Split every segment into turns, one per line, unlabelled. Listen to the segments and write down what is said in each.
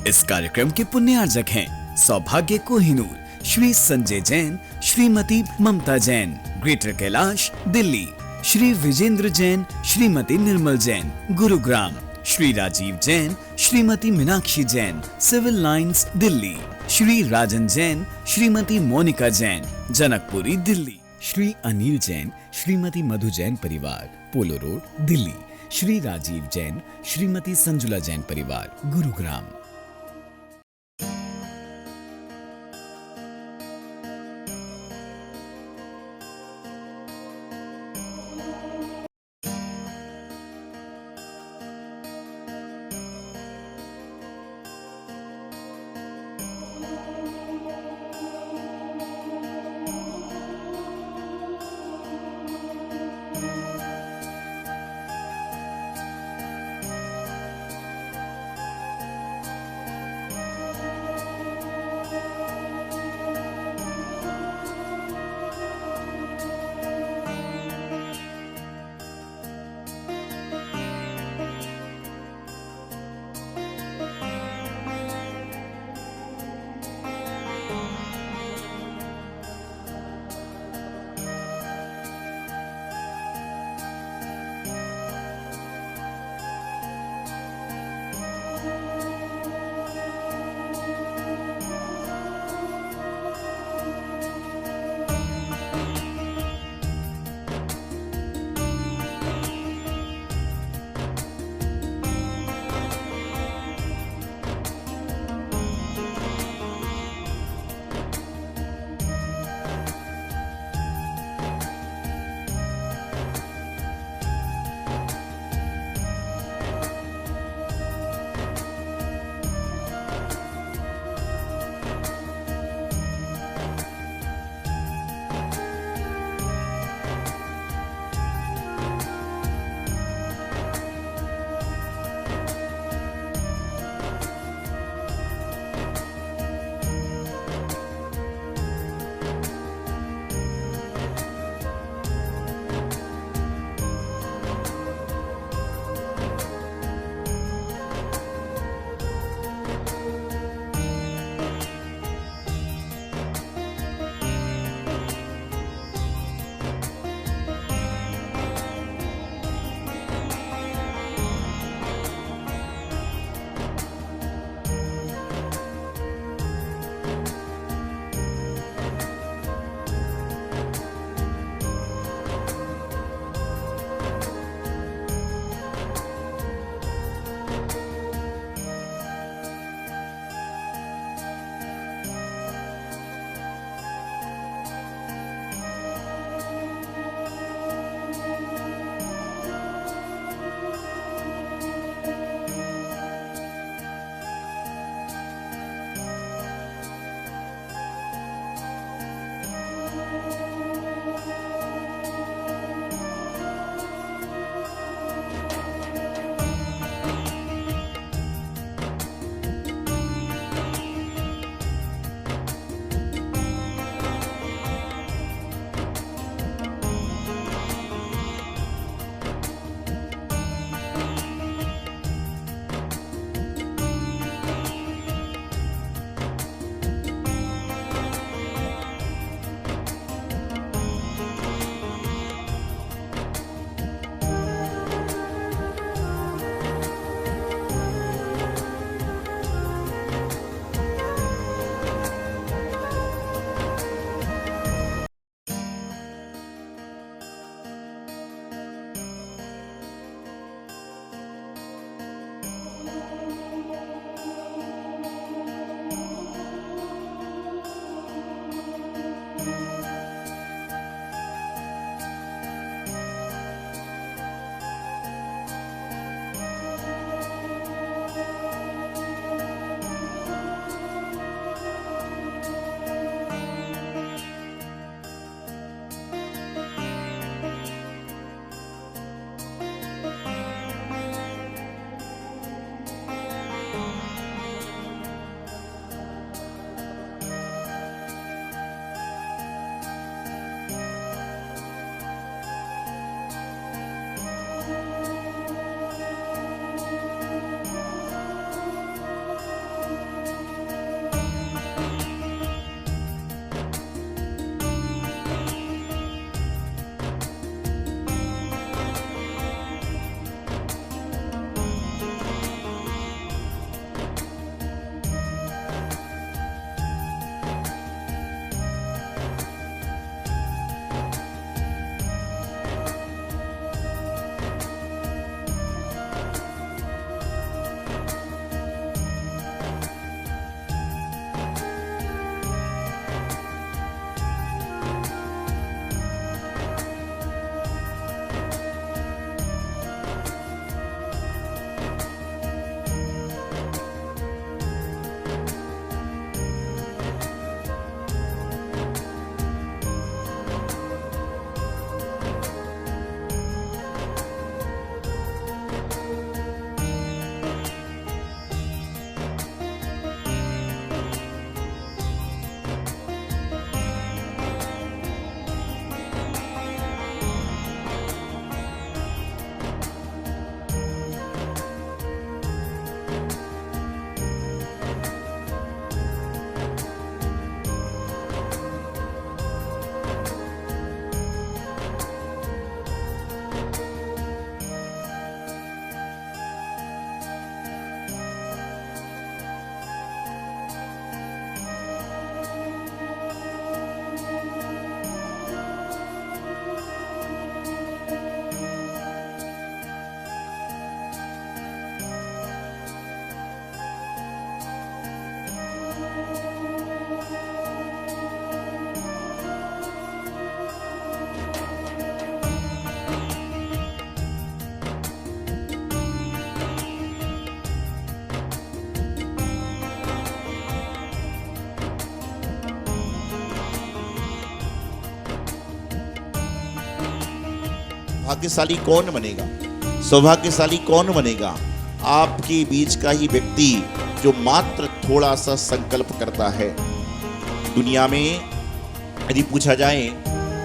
इस कार्यक्रम के पुण्यार्जक हैं सौभाग्य Kohinoor, Shri Sanjay Jain, Shrimati Mamta Jain, Greater Kailash, Delhi, Shri Vijender Jain, Shrimati Nirmal Jain, Gurugram, Shri Rajiv Jain, Shrimati Meenakshi Jain, Civil Lines, Delhi, Shri Rajan Jain, Shrimati Monika Jain, Janakpuri, Delhi, Shri Anil Jain, Shrimati Madhu Jain परिवार, पोलो रोड, दिल्ली, श्री राजीव जैन, श्रीमती संजुला जैन परिवार, गुरुग्राम।
भाग्यशाली कौन बनेगा, सौभाग्यशाली कौन बनेगा? आपके बीच का ही व्यक्ति जो मात्र थोड़ा सा संकल्प करता है। दुनिया में यदि पूछा जाए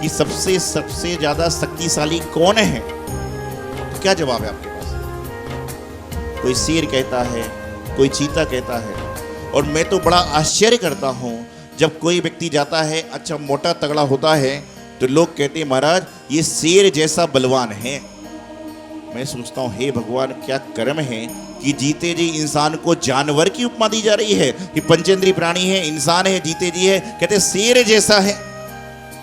कि सबसे ज्यादा शक्तिशाली कौन है, तो क्या जवाब है आपके पास? कोई शेर कहता है, कोई चीता कहता है। और मैं तो बड़ा आश्चर्य करता हूं जब कोई व्यक्ति जाता है, अच्छा मोटा तगड़ा होता है, तो लोग कहते हैं महाराज ये शेर जैसा बलवान है। मैं सोचता हूं हे भगवान, क्या कर्म है कि जीते जी इंसान को जानवर की उपमा दी जा रही है कि पंचेंद्रीय प्राणी है, इंसान है, जीते जी है, कहते शेर जैसा है।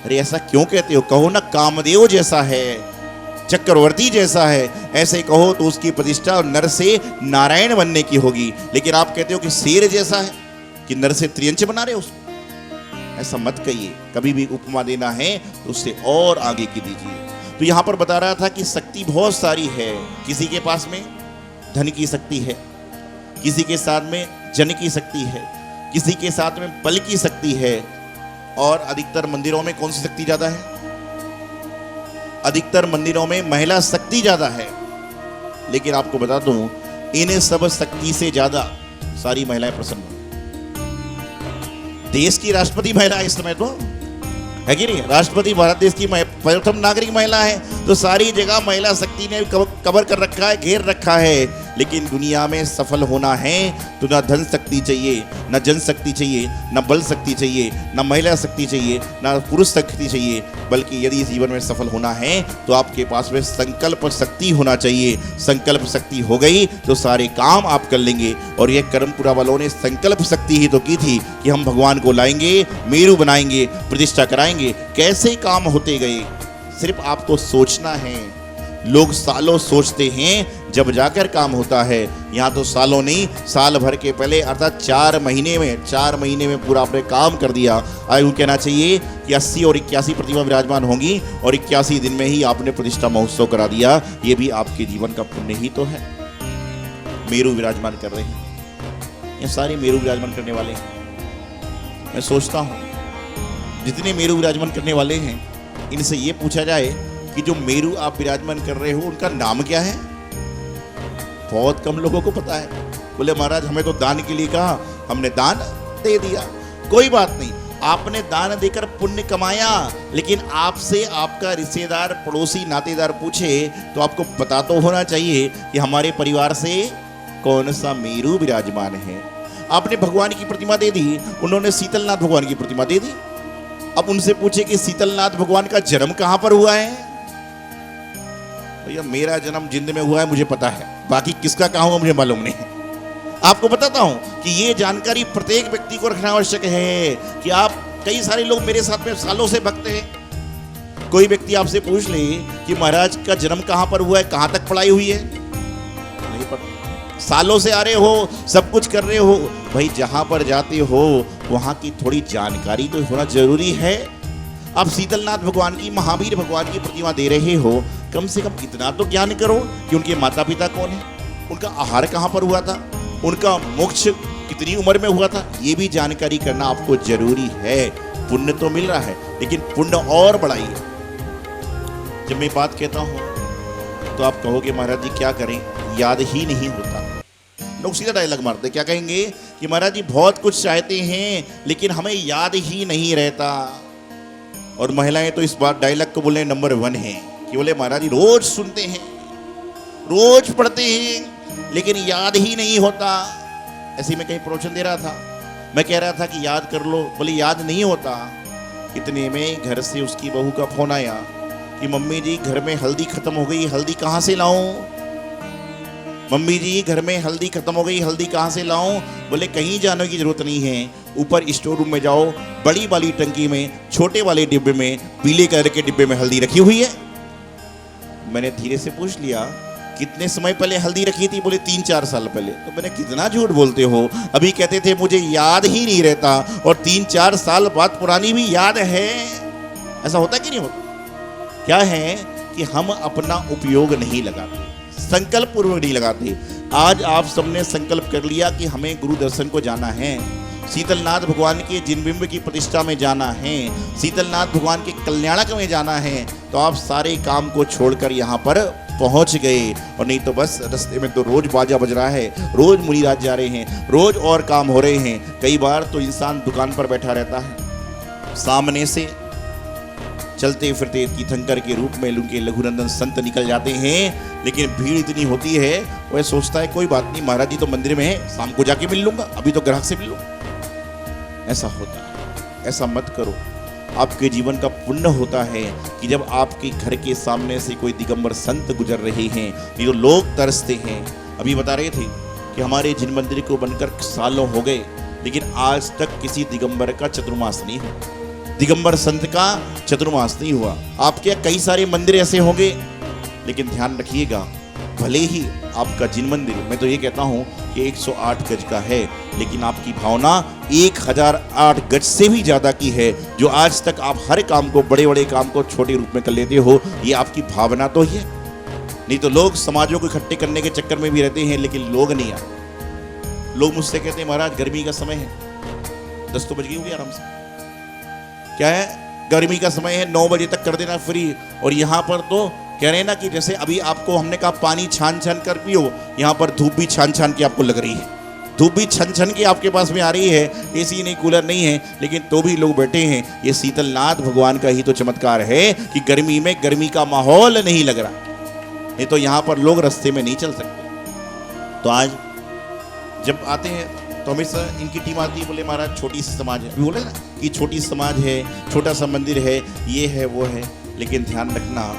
अरे ऐसा क्यों कहते हो? कहो ना कामदेव जैसा है, चक्रवर्ती जैसा है, ऐसे कहो तो उसकी प्रतिष्ठा नर से नारायण बनने की होगी। लेकिन आप कहते हो कि शेर जैसा है, कि नर से त्रियंच बना रहे हो उसको। ऐसा मत कहिए, कभी भी उपमा देना है तो उससे और आगे की दीजिए। तो यहां पर बता रहा था कि शक्ति बहुत सारी है। किसी के पास में धन की शक्ति है, किसी के साथ में जन की शक्ति है, किसी के साथ में बल की शक्ति है। और अधिकतर मंदिरों में कौन सी शक्ति ज्यादा है? अधिकतर मंदिरों में महिला शक्ति ज्यादा है। लेकिन आपको बता दूं, इन सब शक्ति से ज्यादा सारी महिलाएं प्रसन्न हैं। देश की राष्ट्रपति महिला इस समय तो है कि नहीं? राष्ट्रपति भारत देश की प्रथम नागरिक महिला है। तो सारी जगह महिला शक्ति ने कवर कर रखा है, घेर रखा है। लेकिन दुनिया में सफल होना है तो ना धन शक्ति चाहिए, ना जन शक्ति चाहिए, ना बल शक्ति चाहिए, ना महिला शक्ति चाहिए, ना पुरुष शक्ति चाहिए। बल्कि यदि इस जीवन में सफल होना है तो आपके पास में संकल्प शक्ति होना चाहिए। संकल्प शक्ति हो गई तो सारे काम आप कर लेंगे। और ये कर्मपुरा वालों ने संकल्प शक्ति ही तो की थी कि हम भगवान को लाएंगे, मेरू बनाएंगे, प्रतिष्ठा कराएंगे। कैसे काम होते गए, सिर्फ आपको सोचना है। लोग सालों सोचते हैं, जब जाकर काम होता है। यहाँ तो सालों नहीं, साल भर के पहले अर्थात 4 महीने में पूरा आपने काम कर दिया। आयु कहना चाहिए कि 80 और 81 प्रतिमा विराजमान होंगी और 81 दिन में ही आपने प्रतिष्ठा महोत्सव करा दिया। ये भी आपके जीवन का पुण्य ही तो है। मेरू विराजमान कर रहे हैं, ये सारे मेरू विराजमान करने वाले हैं। मैं सोचता हूँ जितने मेरू विराजमान करने वाले हैं, इनसे ये पूछा जाए कि जो मेरू आप विराजमान कर रहे हो उनका नाम क्या है? बहुत कम लोगों को पता है। बोले महाराज हमें तो दान के लिए कहा, हमने दान दे दिया। कोई बात नहीं, आपने दान देकर पुण्य कमाया, लेकिन आपसे आपका रिश्तेदार, पड़ोसी, नातेदार पूछे तो आपको पता तो होना चाहिए कि हमारे परिवार से कौन सा मेरू विराजमान है। आपने भगवान की प्रतिमा दे दी, उन्होंने शीतलनाथ भगवान की प्रतिमा दे दी। अब उनसे पूछे कि शीतलनाथ भगवान का जन्म कहां पर हुआ है? भैया मेरा जन्म जिंद में हुआ है, मुझे पता है, बाकी किसका कहां हुआ मुझे मालूम नहीं है। आपको बताता हूं कि ये जानकारी प्रत्येक व्यक्ति को रखना आवश्यक है कि आप, कई सारे लोग मेरे साथ में सालों से भक्त हैं। कोई व्यक्ति आपसे पूछ ले कि महाराज का जन्म कहां पर हुआ है, कहां तक पढ़ाई हुई है, नहीं पता। सालों से आ रहे हो, सब कुछ कर रहे हो, भाई जहां पर जाते हो वहां की थोड़ी जानकारी तो होना जरूरी है। आप शीतलनाथ भगवान की, महावीर भगवान की प्रतिमा दे रहे हो, कम से कम इतना तो ज्ञान करो कि उनके माता पिता कौन है, उनका आहार कहां पर हुआ था, उनका मोक्ष कितनी उम्र में हुआ था, ये भी जानकारी करना आपको जरूरी है। पुण्य तो मिल रहा है, लेकिन पुण्य और बढ़ाइए। जब मैं बात कहता हूं तो आप कहोगे महाराज जी क्या करें, याद ही नहीं होता। लोग सीधा डायलॉग मारते, क्या कहेंगे कि महाराज जी बहुत कुछ चाहते हैं लेकिन हमें याद ही नहीं रहता। और महिलाएं तो इस बात डायलॉग को बोलने नंबर 1 है कि बोले महाराज जी रोज सुनते हैं, रोज पढ़ते हैं, लेकिन याद ही नहीं होता। ऐसे में कहीं प्रवचन दे रहा था, मैं कह रहा था कि याद कर लो, बोले याद नहीं होता। इतने में घर से उसकी बहू का फोन आया कि मम्मी जी घर में हल्दी खत्म हो गई, हल्दी कहाँ से लाऊं? मम्मी जी घर में हल्दी खत्म हो गई, हल्दी कहाँ से लाऊं? बोले कहीं जाने की जरूरत नहीं है, ऊपर स्टोर रूम में जाओ, बड़ी वाली टंकी में, छोटे वाले डिब्बे में, पीले कलर के डिब्बे में हल्दी रखी हुई है। मैंने धीरे से पूछ लिया कितने समय पहले हल्दी रखी थी? बोले 3-4 साल पहले। तो मैंने कितना झूठ बोलते हो, अभी कहते थे मुझे याद ही नहीं रहता और 3-4 साल बाद पुरानी भी याद है। ऐसा होता कि नहीं होता? क्या है कि हम अपना उपयोग नहीं लगाते, संकल्प पूर्वक नहीं लगाते। आज आप सबने संकल्प कर लिया कि हमें गुरु दर्शन को जाना है, शीतलनाथ भगवान के जिनबिंब की प्रतिष्ठा में जाना है, शीतलनाथ भगवान के कल्याणक में जाना है। तो आप सारे काम को छोड़कर यहाँ पर पहुंच गए। और नहीं तो बस रास्ते में तो रोज बाजा बज रहा है, रोज मुनीराज जा रहे हैं, रोज और काम हो रहे हैं। कई बार तो इंसान दुकान पर बैठा रहता है, सामने से चलते फिरते तीर्थंकर के रूप में उनके लघुनंदन संत निकल जाते हैं, लेकिन भीड़ इतनी होती है वह सोचता है कोई बात नहीं, महाराज जी तो मंदिर में है, शाम को जाके मिल लूंगा, अभी तो ग्राहक से मिल लूंगा। ऐसा होता है, ऐसा मत करो। आपके जीवन का पुण्य होता है कि जब आपके घर के सामने से कोई दिगंबर संत गुजर रहे हैं, ये तो लोग तरसते हैं। अभी बता रहे थे कि हमारे जिन मंदिर को बनकर सालों हो गए, लेकिन आज तक किसी दिगंबर का चतुर्मास नहीं हुआ, दिगंबर संत का चतुर्मास नहीं हुआ। आपके यहाँ कई सारे मंदिर ऐसे होंगे, लेकिन ध्यान रखिएगा, भले ही आपका जिन मंदिर, मैं तो ये कहता हूँ कि 108 गज का है, लेकिन आपकी भावना 1008 गज से भी ज्यादा की है। जो आज तक आप हर काम को, बड़े बड़े काम को छोटे रूप में कर लेते हो, ये आपकी भावना तो ही है। नहीं तो लोग समाजों को इकट्ठे करने के चक्कर में भी रहते हैं, लेकिन लोग नहीं आते। लोग मुझसे कहते हैं महाराज गर्मी का समय है, 10 तो बज गई होगी आराम से, क्या है गर्मी का समय है, 9 बजे तक कर देना फ्री। और यहाँ पर तो कह रहे हैं ना कि जैसे अभी आपको हमने कहा पानी छान छान कर पियो, यहाँ पर धूप भी छान छान के आपको लग रही है, धूप भी छन छन के आपके पास में आ रही है। एसी नहीं, कूलर नहीं है, लेकिन तो भी लोग बैठे हैं। ये शीतलनाथ भगवान का ही तो चमत्कार है कि गर्मी में गर्मी का माहौल नहीं लग रहा, नहीं तो यहाँ पर लोग रास्ते में नहीं चल सकते। तो आज जब आते हैं तो हमेशा इनकी टीम आती है, बोले महाराज छोटी सी समाज है, अभी बोले ना कि छोटी समाज है, छोटा सा मंदिर है, ये है वो है, लेकिन ध्यान रखना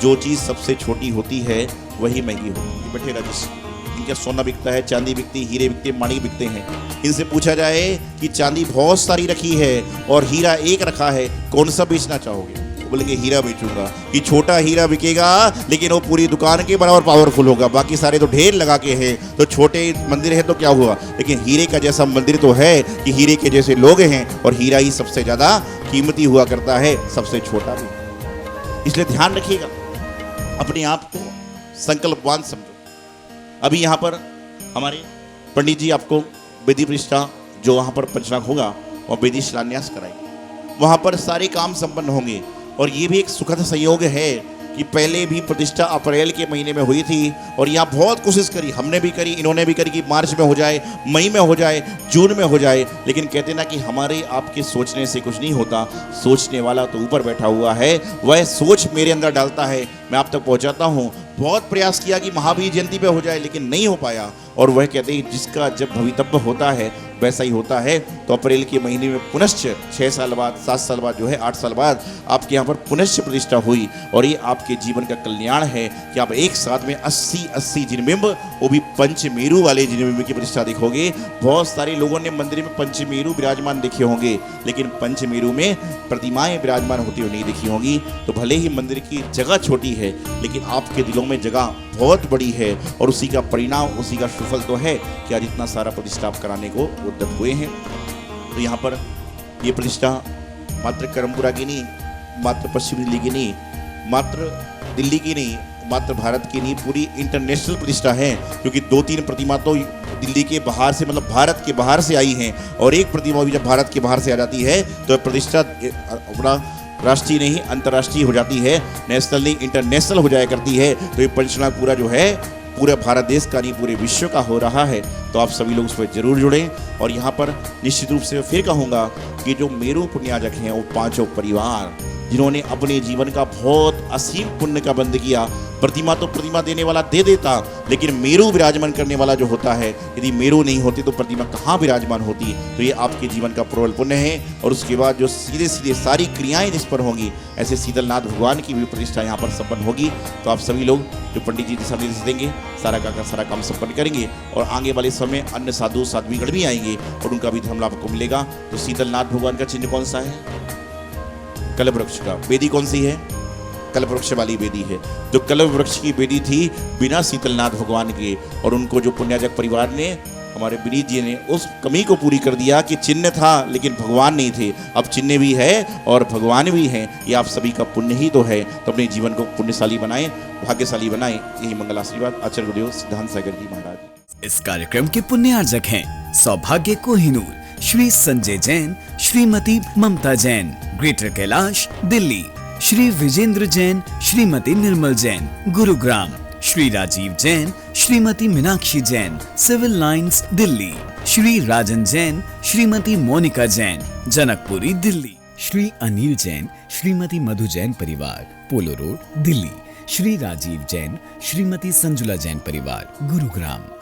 जो चीज़ सबसे छोटी होती है वही महंगी होती है। बैठे राजेश, इनका सोना बिकता है, चांदी बिकती, हीरे बिकते, माणिक बिकते हैं। इनसे पूछा जाए कि चांदी बहुत सारी रखी है और हीरा एक रखा है, कौन सा बेचना चाहोगे? बोलेंगे हीरा बेचूंगा। कि छोटा हीरा बिकेगा, लेकिन वो पूरी दुकान के बराबर पावरफुल होगा, बाकी सारे तो ढेर लगा के हैं। तो छोटे मंदिर है तो क्या हुआ, लेकिन हीरे का जैसा मंदिर तो है कि हीरे के जैसे लोग हैं, और हीरा ही सबसे ज्यादा कीमती हुआ करता है, सबसे छोटा भी। इसलिए ध्यान रखिएगा, अपने आप को संकल्पवान समझो। अभी यहाँ पर हमारे पंडित जी आपको वेदी प्रतिष्ठा, जो वहाँ पर पंचनाग होगा और वेदी शिलान्यास कराएंगे, वहाँ पर सारे काम संपन्न होंगे। और ये भी एक सुखद संयोग है कि पहले भी प्रतिष्ठा अप्रैल के महीने में हुई थी, और यहाँ बहुत कोशिश करी, हमने भी करी, इन्होंने भी करी कि मार्च में हो जाए, मई में हो जाए, जून में हो जाए, लेकिन कहते ना कि हमारे आपके सोचने से कुछ नहीं होता, सोचने वाला तो ऊपर बैठा हुआ है, वह सोच मेरे अंदर डालता है, मैं आप तक पहुँचाता हूँ। बहुत प्रयास किया कि महावीर जयंती पे हो जाए, लेकिन नहीं हो पाया। और वह कहते हैं जिसका जब भवितव्य होता है वैसा ही होता है। तो अप्रैल के महीने में पुनश्च 6 साल बाद, 7 साल बाद, जो है 8 साल बाद आपके यहाँ पर पुनश्च प्रतिष्ठा हुई। और ये आपके जीवन का कल्याण है कि आप एक साथ में 80 जिनबिंब, वो भी पंचमेरु वाले जिनबिंब की प्रतिष्ठा देखोगे। बहुत सारे लोगों ने मंदिर में पंचमेरु विराजमान देखे होंगे, लेकिन पंचमेरु में प्रतिमाएं विराजमान होती हुई नहीं देखी होंगी। तो भले ही मंदिर की जगह छोटी है, लेकिन आपके दिलों में जगह बहुत बड़ी है, और उसी का परिणाम, उसी का सुफल तो है कि आज इतना सारा प्रतिष्ठा आप कराने को उद्यत हुए हैं। तो यहाँ पर ये प्रतिष्ठा मात्र करमपुरा की नहीं, मात्र पश्चिम दिल्ली की नहीं, मात्र दिल्ली की नहीं, मात्र भारत की नहीं, पूरी इंटरनेशनल प्रतिष्ठा है। क्योंकि 2-3 प्रतिमा तो दिल्ली के बाहर से, मतलब भारत के बाहर से आई हैं, और एक प्रतिमा भी जब भारत के बाहर से आ जाती है तो प्रतिष्ठा अपना राष्ट्रीय नहीं अंतर्राष्ट्रीय हो जाती है, नेशनल नहीं इंटरनेशनल हो जाया करती है। तो ये पंचनाग पूरा जो है पूरे भारत देश का नहीं, पूरे विश्व का हो रहा है। तो आप सभी लोग उस पर जरूर जुड़ें। और यहाँ पर निश्चित रूप से फिर कहूँगा कि जो मेरू पुण्याजक हैं, वो 5 परिवार जिन्होंने अपने जीवन का बहुत असीम पुण्य का बंद किया। प्रतिमा तो प्रतिमा देने वाला दे देता, लेकिन मेरू विराजमान करने वाला जो होता है, यदि मेरू नहीं होती तो प्रतिमा कहाँ विराजमान होती। तो ये आपके जीवन का प्रबल पुण्य है। और उसके बाद जो सीधे सीधे सारी क्रियाएं जिस पर होंगी, ऐसे शीतलनाथ भगवान की भी प्रतिष्ठा यहाँ पर संपन्न होगी। तो आप सभी लोग जो पंडित जी दिशा निर्देश देंगे, सारा काम संपन्न करेंगे। और आगे वाले समय अन्य साधु साध्वीगण भी आएंगे और उनका भी धर्म लाभ आपको मिलेगा। तो शीतलनाथ भगवान का चिन्ह कौन सा है? कल्प वृक्ष का। वेदी कौन सी है? कल्प वृक्ष वाली वेदी है। जो कल्प वृक्ष की वेदी थी बिना शीतलनाथ भगवान के, और उनको जो पुण्याजक परिवार ने, हमारे विनीत जी ने उस कमी को पूरी कर दिया कि चिन्ह था लेकिन भगवान नहीं थे। अब चिन्ह भी है और भगवान भी हैं। ये आप सभी का पुण्य ही तो है। तो अपने जीवन को पुण्यशाली बनाएं, भाग्यशाली बनाएं। यही मंगल आशीर्वाद आचार्य गुरुदेव सिद्धांत सागर जी महाराज।
इस कार्यक्रम के पुण्यार्जक हैं सौभाग्य Kohinoor Shri Sanjay Jain, Shrimati Mamta Jain, Greater Kailash Delhi, Shri Vijender Jain, Shrimati Nirmal Jain, Gurugram. Shri Rajiv Jain, Shrimati Meenakshi Jain, Civil Lines, Delhi. Shri Rajan Jain, Shrimati Monika Jain, Janakpuri, Delhi. Shri Anil Jain, Shrimati Madhu Jain परिवार, पोलो रोड, दिल्ली। श्री राजीव जैन, श्रीमती संजुला जैन परिवार, गुरुग्राम।